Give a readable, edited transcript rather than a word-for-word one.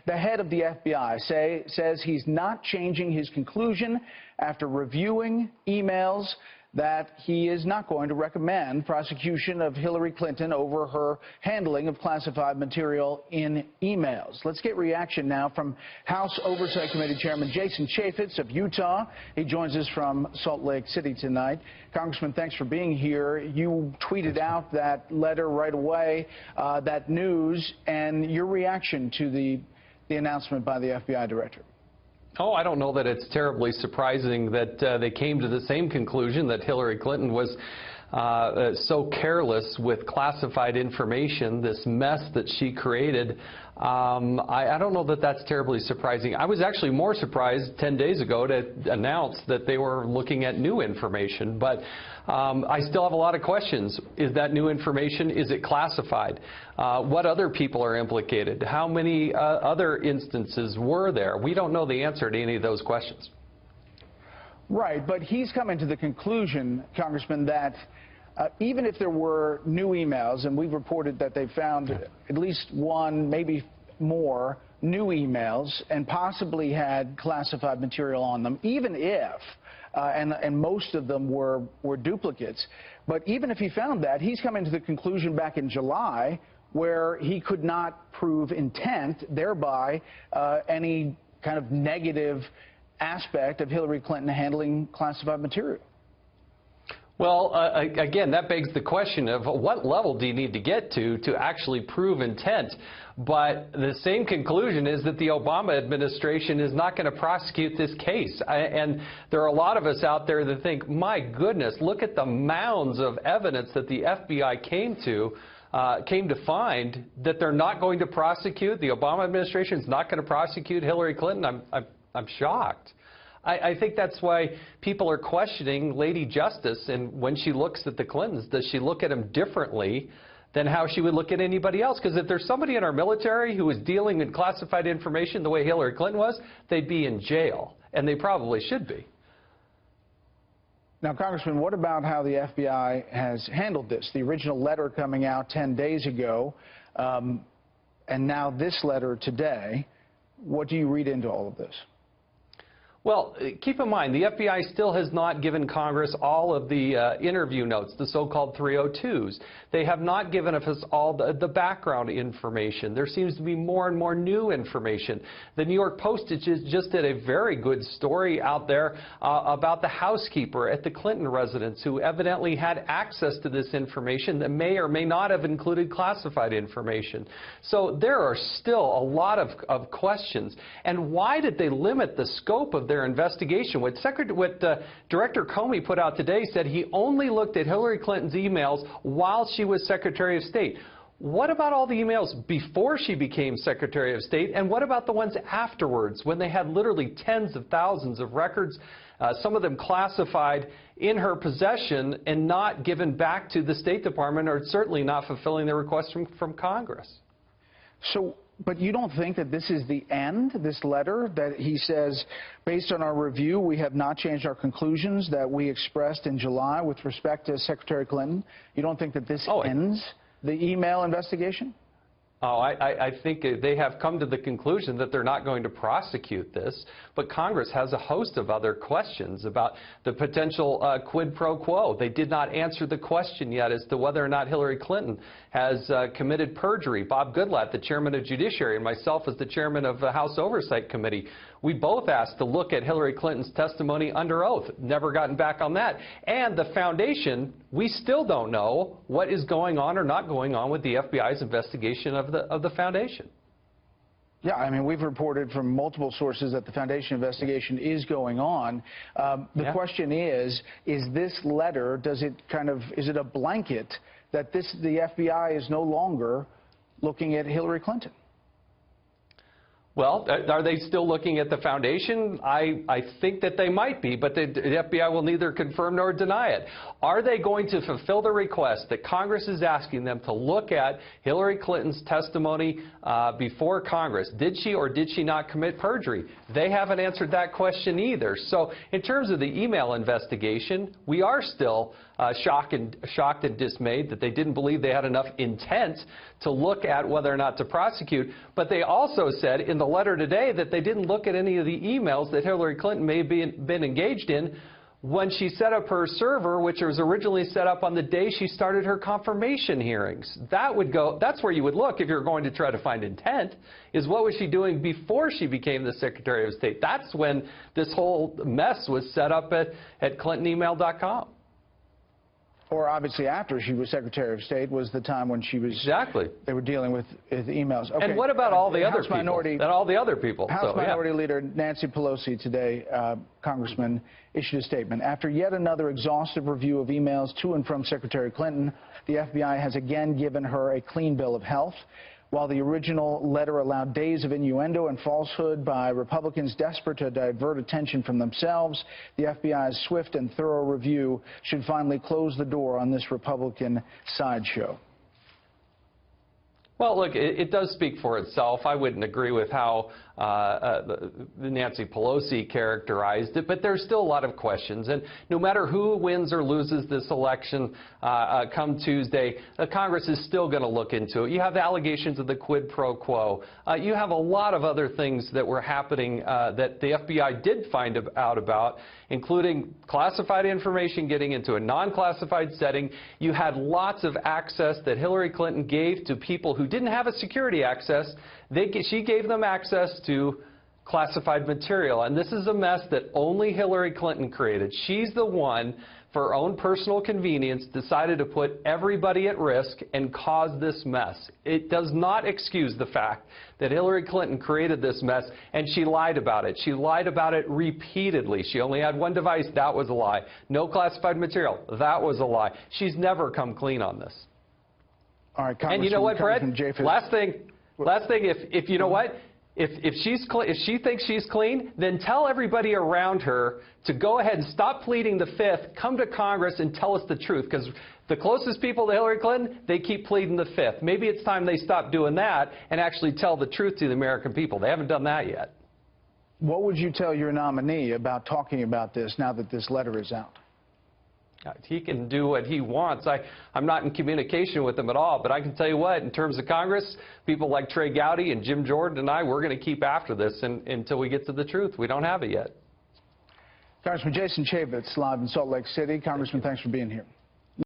The head of the FBI says he's not changing his conclusion after reviewing emails that he is not going to recommend prosecution of Hillary Clinton over her handling of classified material in emails. Let's get reaction now from House Oversight Committee Chairman Jason Chaffetz of Utah. He joins us from Salt Lake City tonight. Congressman, thanks for being here. You tweeted out that letter right away, that news, and your reaction to the announcement by the FBI director. Oh, I don't know that it's terribly surprising that they came to the same conclusion, that Hillary Clinton was so careless with classified information, this mess that she created. I don't know that that's terribly surprising. I was actually more surprised 10 days ago to announce that they were looking at new information, but I still have a lot of questions. Is that new information, is it classified? What other people are implicated? How many other instances were there? We don't know the answer to any of those questions. Right, but he's coming to the conclusion, Congressman, that even if there were new emails, and we've reported that they found at least one, maybe more, new emails and possibly had classified material on them, even if, and most of them were duplicates, but even if he found that, he's coming to the conclusion back in July where he could not prove intent, thereby any kind of negative aspect of Hillary Clinton handling classified material. Well, again, that begs the question of what level do you need to get to actually prove intent? But the same conclusion is that the Obama administration is not going to prosecute this case. And there are a lot of us out there that think, my goodness, look at the mounds of evidence that the FBI came to find that they're not going to prosecute. The Obama administration is not going to prosecute Hillary Clinton. I'm shocked. I think that's why people are questioning Lady Justice, and when she looks at the Clintons, does she look at them differently than how she would look at anybody else? Because if there's somebody in our military who is dealing in classified information the way Hillary Clinton was, they'd be in jail, and they probably should be. Now, Congressman, what about how the FBI has handled this? The original letter coming out 10 days ago, and now this letter today. What do you read into all of this? Well, keep in mind, the FBI still has not given Congress all of the interview notes, the so-called 302s. They have not given us all the background information. There seems to be more and more new information. The New York Post just did a very good story out there about the housekeeper at the Clinton residence who evidently had access to this information that may or may not have included classified information. So there are still a lot of questions. And why did they limit the scope of their investigation? What Director Comey put out today said he only looked at Hillary Clinton's emails while she was Secretary of State. What about all the emails before she became Secretary of State? And what about the ones afterwards when they had literally tens of thousands of records, some of them classified, in her possession and not given back to the State Department, or certainly not fulfilling their request from Congress? So, but you don't think that this is the end, this letter, that he says, based on our review, we have not changed our conclusions that we expressed in July with respect to Secretary Clinton? You don't think that this ends the email investigation? Oh, I think they have come to the conclusion that they're not going to prosecute this, but Congress has a host of other questions about the potential quid pro quo. They did not answer the question yet as to whether or not Hillary Clinton has committed perjury. Bob Goodlatte, the chairman of Judiciary, and myself as the chairman of the House Oversight Committee, we both asked to look at Hillary Clinton's testimony under oath. Never gotten back on that. And the foundation, we still don't know what is going on or not going on with the FBI's investigation of the foundation. Yeah, I mean, we've reported from multiple sources that the foundation investigation is going on. The question is this letter, is it a blanket that the FBI is no longer looking at Hillary Clinton? Well, are they still looking at the foundation? I think that they might be, but the FBI will neither confirm nor deny it. Are they going to fulfill the request that Congress is asking them to look at Hillary Clinton's testimony before Congress? Did she or did she not commit perjury? They haven't answered that question either. So in terms of the email investigation, we are still shocked and dismayed that they didn't believe they had enough intent to look at whether or not to prosecute. But they also said in the letter today that they didn't look at any of the emails that Hillary Clinton may have been engaged in when she set up her server, which was originally set up on the day she started her confirmation hearings. That's where you would look if you're going to try to find intent, is what was she doing before she became the Secretary of State. That's when this whole mess was set up at ClintonEmail.com. Or obviously after she was Secretary of State was the time when she was... Exactly. They were dealing with emails. Okay. And what about all the other people? House Minority Leader Nancy Pelosi today, Congressman, issued a statement. After yet another exhaustive review of emails to and from Secretary Clinton, the FBI has again given her a clean bill of health. While the original letter allowed days of innuendo and falsehood by Republicans desperate to divert attention from themselves, the FBI's swift and thorough review should finally close the door on this Republican sideshow. Well, look, it does speak for itself. I wouldn't agree with how Nancy Pelosi characterized it, but there's still a lot of questions. And no matter who wins or loses this election come Tuesday, Congress is still going to look into it. You have the allegations of the quid pro quo. You have a lot of other things that were happening that the FBI did find out about, including classified information getting into a non-classified setting. You had lots of access that Hillary Clinton gave to people who didn't have a security access. She gave them access to classified material. And this is a mess that only Hillary Clinton created. She's the one, for her own personal convenience, decided to put everybody at risk and cause this mess. It does not excuse the fact that Hillary Clinton created this mess, and she lied about it. She lied about it repeatedly. She only had one device. That was a lie. No classified material. That was a lie. She's never come clean on this. All right, and you know what, Brett? Last thing, if you know what? If she thinks she's clean, then tell everybody around her to go ahead and stop pleading the Fifth, come to Congress and tell us the truth. Because the closest people to Hillary Clinton, they keep pleading the Fifth. Maybe it's time they stop doing that and actually tell the truth to the American people. They haven't done that yet. What would you tell your nominee about talking about this now that this letter is out? He can do what he wants. I'm not in communication with him at all, but I can tell you what, in terms of Congress, people like Trey Gowdy and Jim Jordan and I, we're going to keep after this until we get to the truth. We don't have it yet. Congressman Jason Chaffetz, live in Salt Lake City. Congressman, thanks for being here.